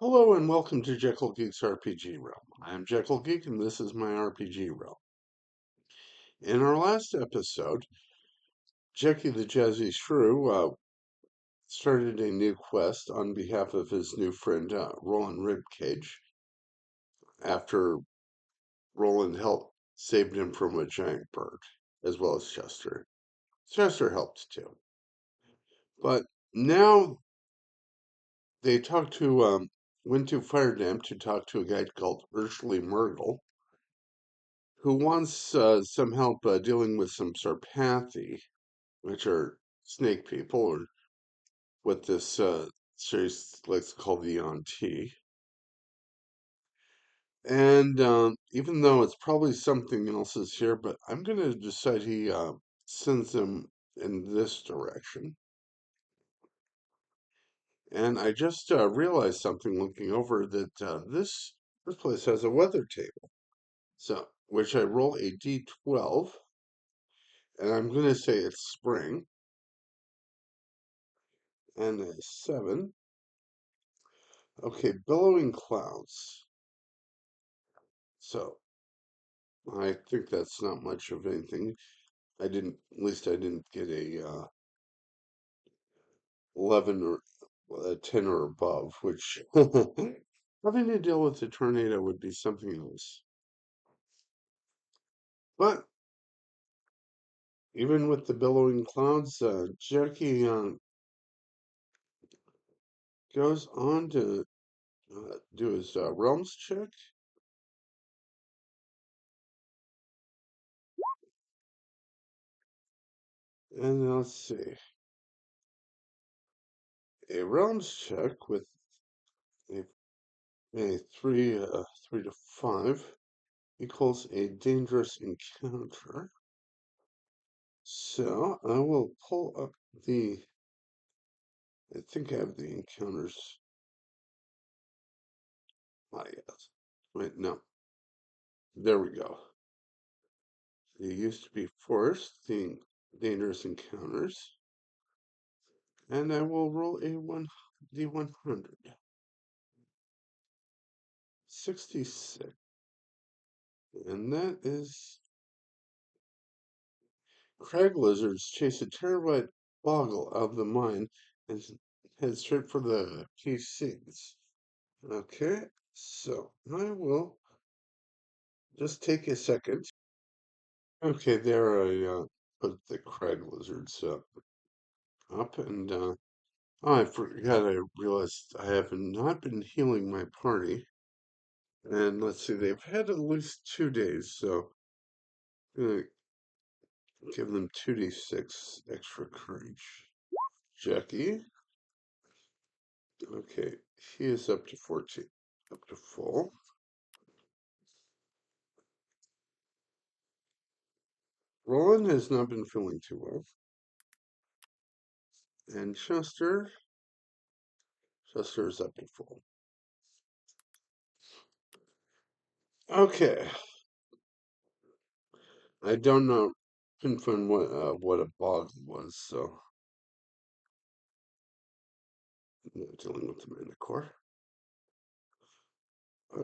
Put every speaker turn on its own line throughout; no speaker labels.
Hello and welcome to Jekyll Geek's RPG Realm. I am Jekyll Geek and this is my RPG Realm. In our last episode, Jackie the Jazzy Shrew started a new quest on behalf of his new friend Roland Ribcage after Roland saved him from a giant bird, as well as Chester. Chester helped too. But now they went to Firedamp to talk to a guy called Urchly Murgle, who wants some help dealing with some sarpathi, which are snake people, or what this series likes to call the Yuan-ti. And even though it's probably something else is here, but I'm going to decide he sends them in this direction. And I just realized something looking over that this place has a weather table. So, which I roll a d12, and I'm going to say it's spring, and a 7. Okay, billowing clouds. So I think that's not much of anything. At least I didn't get a 11 or a 10 or above, which having to deal with a tornado would be something else. But even with the billowing clouds, Jackie goes on to do his realms check. And let's see. A realms check with a, a 3 to 5 equals a dangerous encounter. So I will pull up I think I have the encounters. Ah, yes. Wait, no. There we go. They used to be forced, the dangerous encounters. And I will roll a D100. 66. And that is crag lizards chase a terrified boggle out of the mine and head straight for the PCs. Okay, so I will just take a second. Okay, there I put the crag lizards up, and oh, I forgot. I realized I have not been healing my party, and let's see, they've had at least 2 days, so I'm gonna give them 2d6 extra courage. Jackie, okay, he is up to 14, up to full. Roland has not been feeling too well, and Chester is up to full. Okay. I don't know, couldn't find what a bog was, so I'm not dealing with the Manticore. Uh,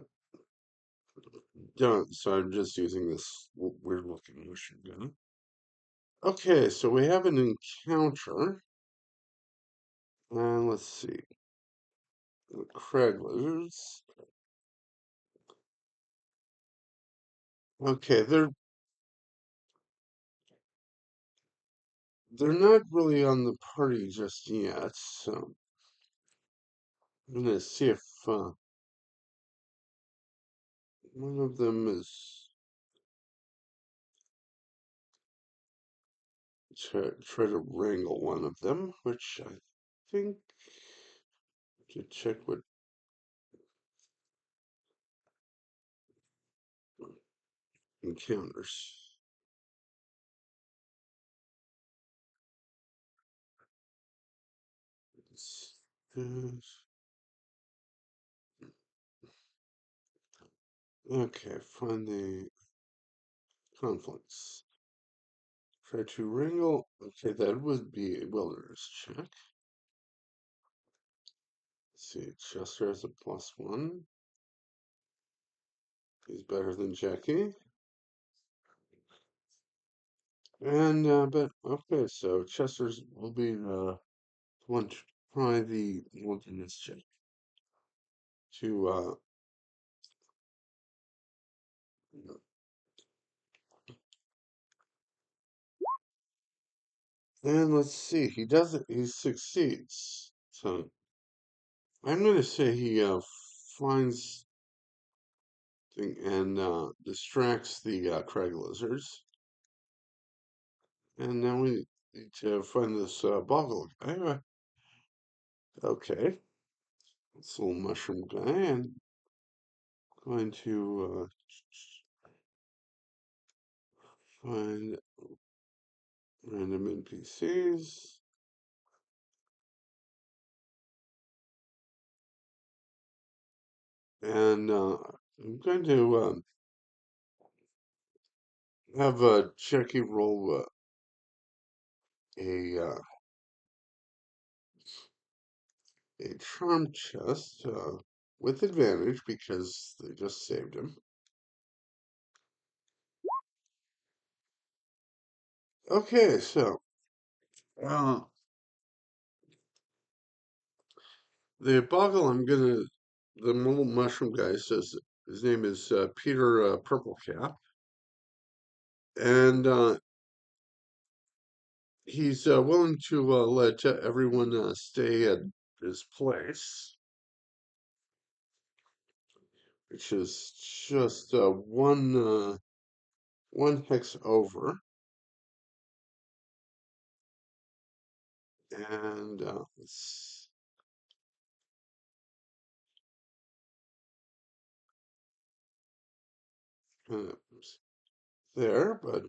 Don't, so I'm just using this weird looking machine gun. Okay, so we have an encounter, and let's see, the crag lizards. Okay, they're not really on the party just yet, so I'm gonna see if one of them is try to wrangle one of them, which I think to check what encounters. Okay, find the conflicts. Try to wrangle. Okay, that would be a wilderness check. see, Chester has a +1. He's better than Jackie. And, but, okay, so Chester's will be the one to try the wilderness check to, and let's see, he doesn't, he succeeds. So I'm going to say he, finds and, distracts the, Craig lizards. And now we need to find this, boggle guy. Okay, this little mushroom guy, and going to, find random NPCs. And I'm going to have Jackie roll a charm chest with advantage because they just saved him. Okay, so uh, the boggle the little mushroom guy says his name is Peter Purplecap, and he's willing to let everyone stay at his place, which is just one hex over. And it's kind of there, but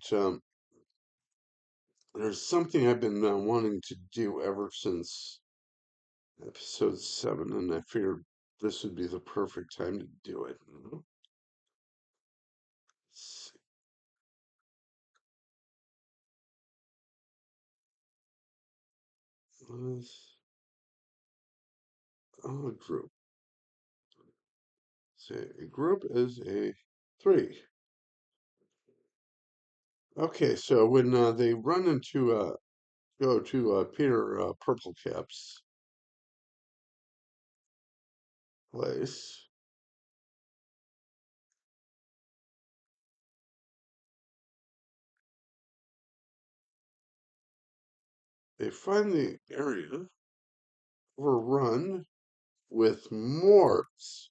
there's something I've been wanting to do ever since episode 7, and I figured this would be the perfect time to do it. Let's see. A group. Say a group is a 3. Okay, so when they run into go to Peter Purplecap's place, they find the area overrun with Morbs.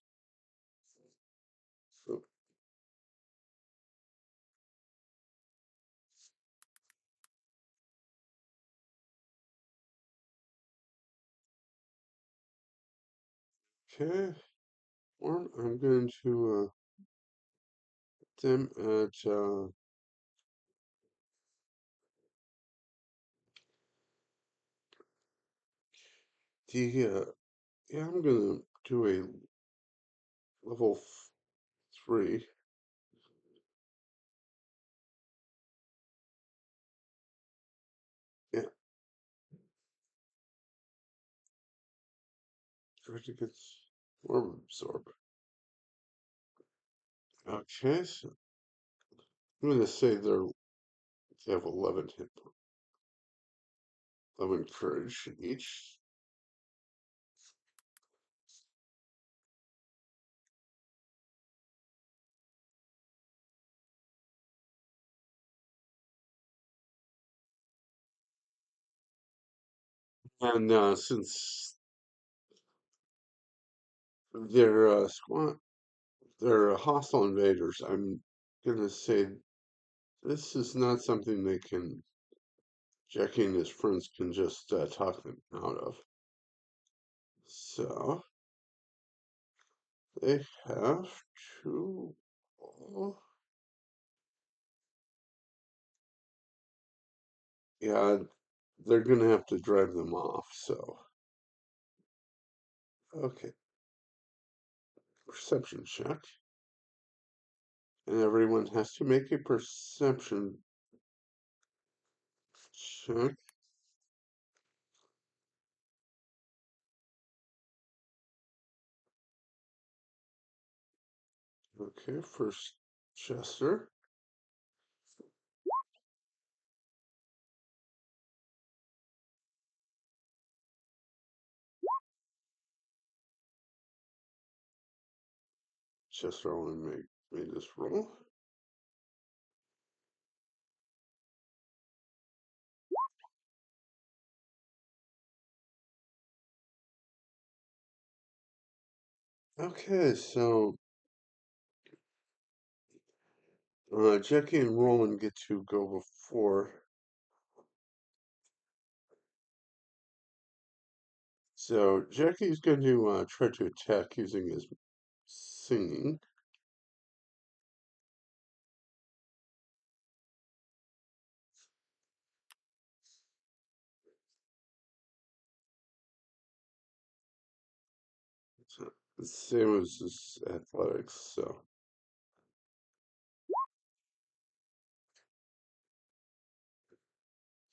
Okay, or I'm going to them at the yeah, I'm gonna do a level 3. Yeah, try to get more absorb. Okay, so I'm gonna say they have 11 hit, 11 courage each, and since they're they're hostile invaders, I'm gonna say this is not something Jackie and his friends can just talk them out of. So they have to. Oh, yeah, they're gonna have to drive them off. So, okay, perception check, and everyone has to make a perception check. Okay, first Chester. Chester only made this roll. Okay, so Jackie and Roland get to go before. So Jackie's going to try to attack using his singing. So the same as his athletics. So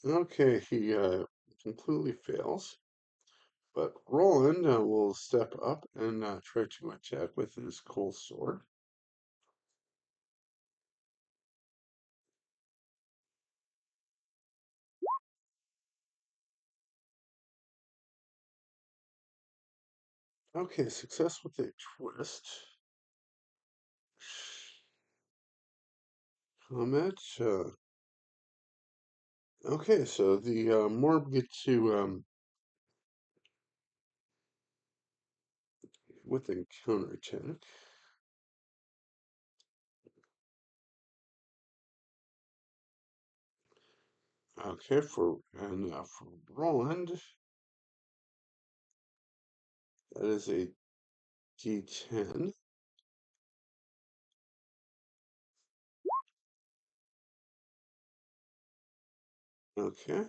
okay, he completely fails. But Roland will step up and try to attack with his cold sword. Okay, success with a twist. Comment. Okay, so the Morb get to with a counterattack. Okay, for Roland, that is a D10. Okay,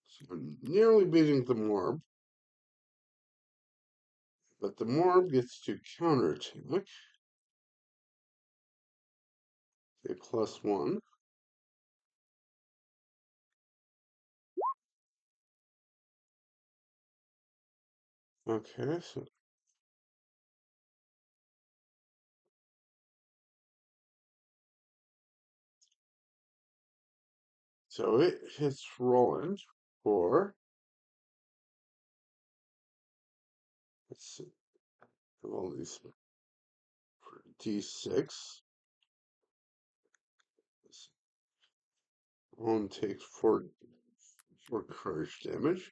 so nearly beating the Morb, but the Morb gets to counterattack. A +1. Okay, so it hits Roland for, let's see, all these for D6. Roland takes four courage damage.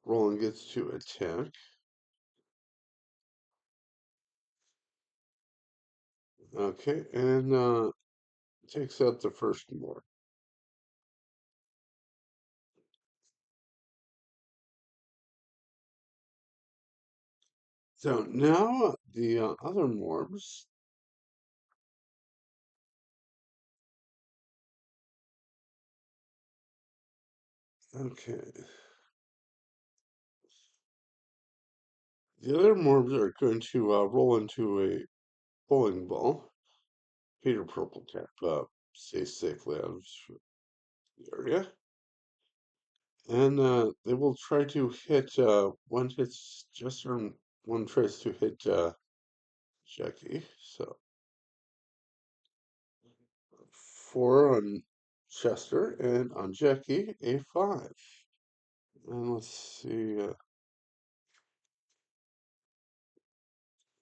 Roland gets to attack. Okay, and takes out the first Morb. So now the other Morbs. Okay. The other Morbs are going to roll into a bowling ball. Peter Purple Cap stays safely out of the area. And they will try to hit, one hits Jester and one tries to hit Jackie. So 4 on Chester and on Jackie, a 5. And let's see,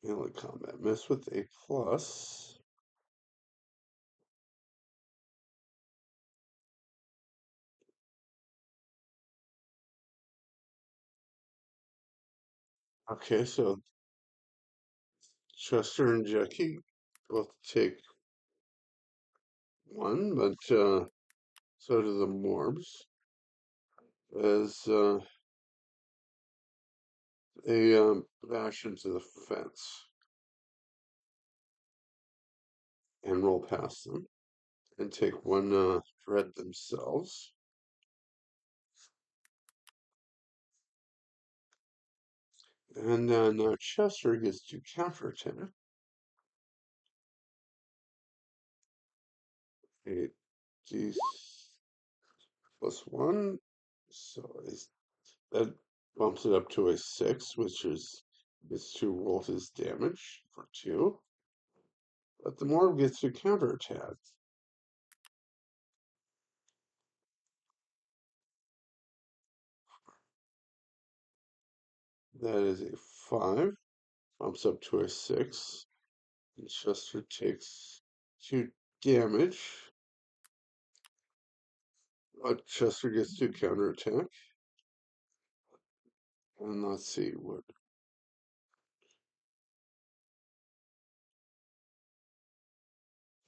melee combat. Miss with a plus. Okay, so Chester and Jackie both take 1, but so do the Morbs. As they bash into the fence and roll past them and take 1 dread themselves. And now Chester gets to counterattack. A D +1, so that bumps it up to a 6, which is gets to roll his damage for 2, but the Morb gets to counterattack. That is a 5, bumps up to a 6. And Chester takes 2 damage, but Chester gets to counterattack. And let's see what.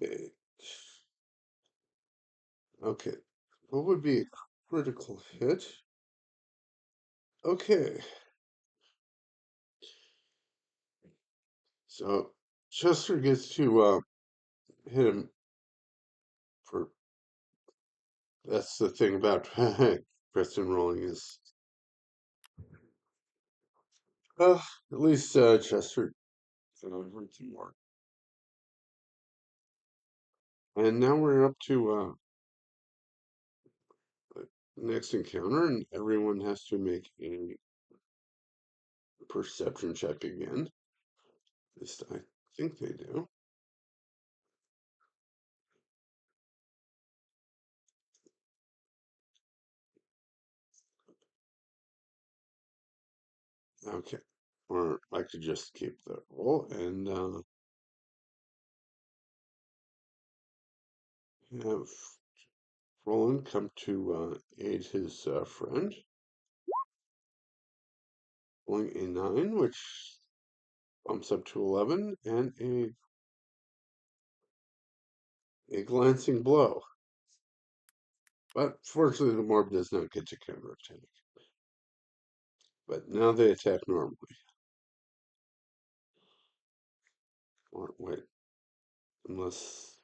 Okay. Okay. What would be a critical hit? Okay. So Chester gets to hit him for. That's the thing about Preston rolling is. At least Chester hurt some more. And now we're up to the next encounter, and everyone has to make a perception check again. At least I think they do. Okay. Or I could just keep the roll and have Roland come to aid his friend, rolling a 9, which bumps up to 11, and a glancing blow. But fortunately, the Morb does not get to counterattack. But now they attack normally. Or wait, unless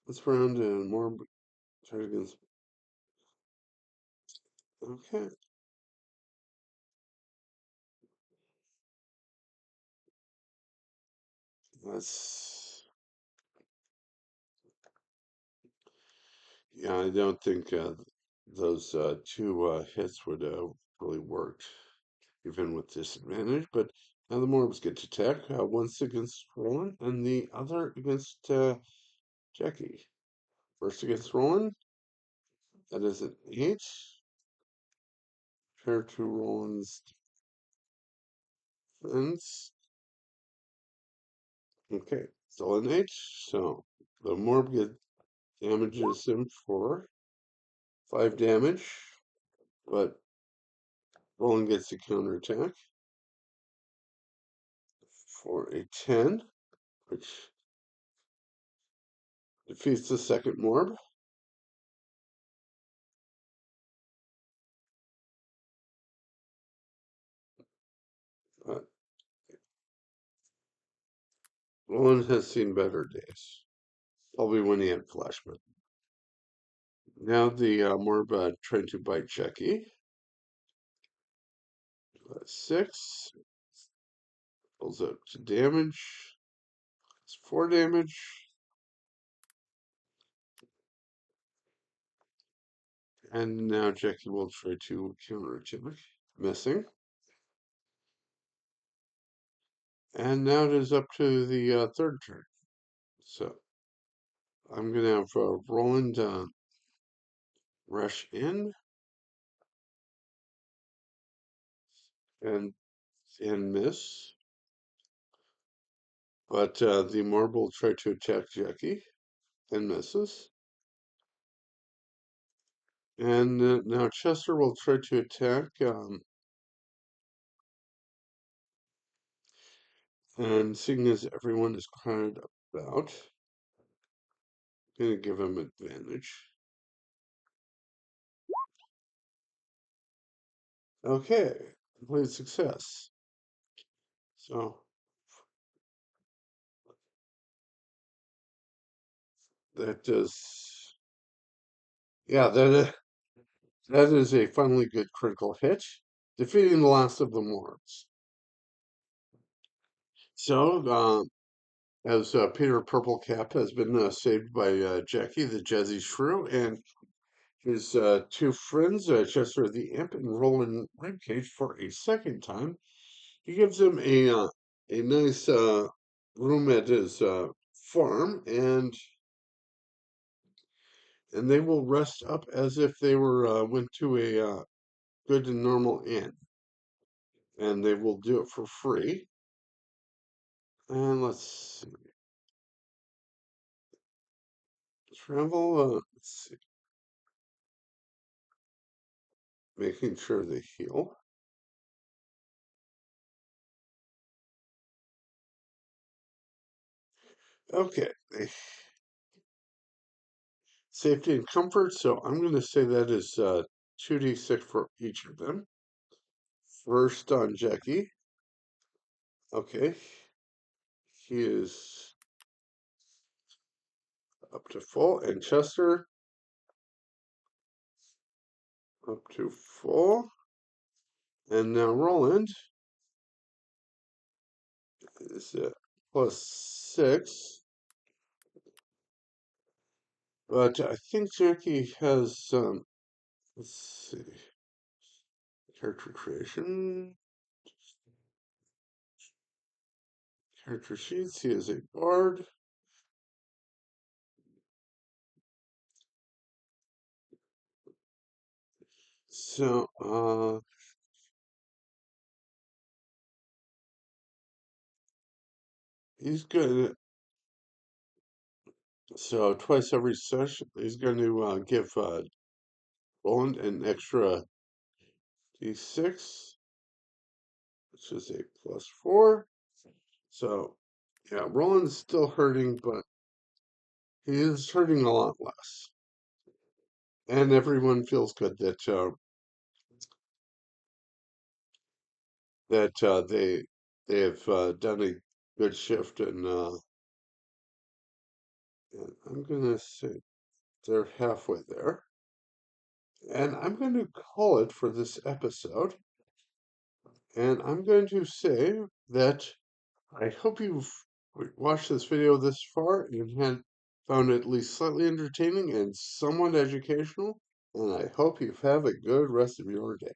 this round and Morb try against. Okay. That's. Yeah, I don't think those 2 hits would really work, even with disadvantage. But now the Morbs get to attack. One's against Roland, and the other against Jackie. First against Roland, that is an 8. Compared to Roland's defense. Okay, still an 8. So the Morb damages him for 5 damage, but Roland gets to counterattack for a 10, which defeats the second Morb. But Roland has seen better days. Probably when he had flesh, but now the Morb trying to bite Jackie. 6 pulls up to damage. It's 4 damage. And now Jackie will try to counterattack, missing. And now it is up to the third turn. So I'm going to have Roland rush in and miss. But the Morb will try to attack Jackie and misses. And now Chester will try to attack. And seeing as everyone is crowded about, I'm going to give him advantage. Okay, complete success. So that does, yeah, that is a finally good critical hit, defeating the last of the Morbs. So, as Peter Purplecap has been saved by Jackie the Jazzy Shrew and his 2 friends, Chester the Imp and Roland Ribcage, for a second time, He gives them a nice room at his farm, and they will rest up as if they were went to a good and normal inn, and they will do it for free. And let's see, travel. Let's see, making sure they heal. Okay, safety and comfort. So I'm going to say that is 2d6 for each of them. First on Jackie. Okay, he is up to full, and Chester up to full. And now Roland is at +6. But I think Jackie has let's see, character creation, character sheets. He is a bard. So he's gonna, so twice every session he's going to give Roland an extra d6, which is a +4. So yeah, Roland's still hurting, but he is hurting a lot less. And everyone feels good that they have done a good shift, and I'm gonna say they're halfway there, and I'm going to call it for this episode. And I'm going to say that I hope you've watched this video this far and had found it at least slightly entertaining and somewhat educational. And I hope you have a good rest of your day.